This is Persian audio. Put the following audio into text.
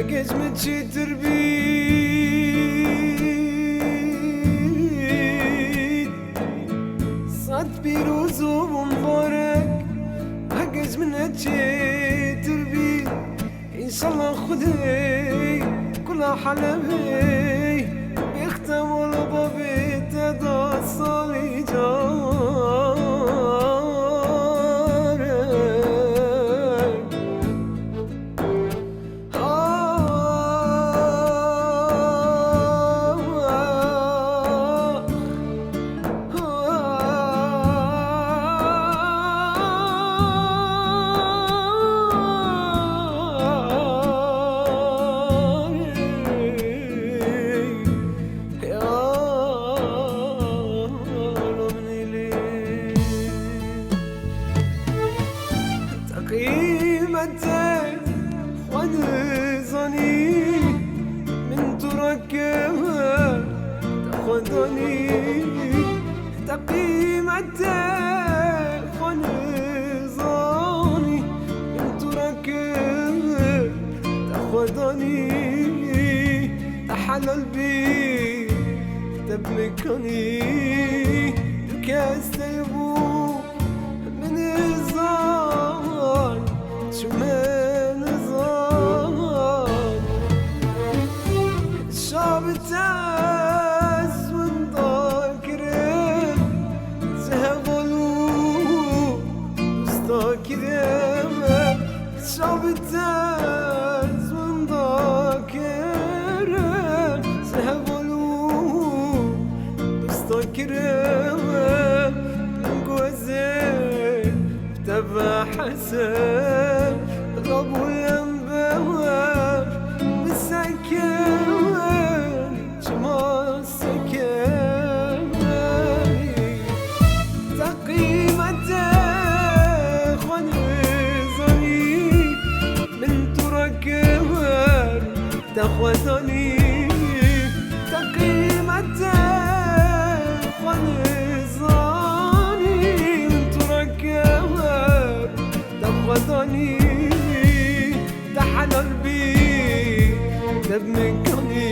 gezme çetir bit Sat bir uzun mübarek gezme çetir bit İnşallah خدي كل حلبي بيختم والبابي تدوصل قيمتك خذني من تركها تاخذني تقيمتك خذني من تركها تاخذني تحلل بي تبمكني كاس تيبو من الزار شمال الظهر الشعب التاس من ذاكره زهقلوه مستاكره الشعب التاس من ذاكره زهقلوه مستاكره من قوزه تبع حسن غابوا الانبواب بالسكن جمال السكن تقيمته خنزني من تركها تاخذني تقيمته خنزني من تركها تاخذني تحلل بي تبمكني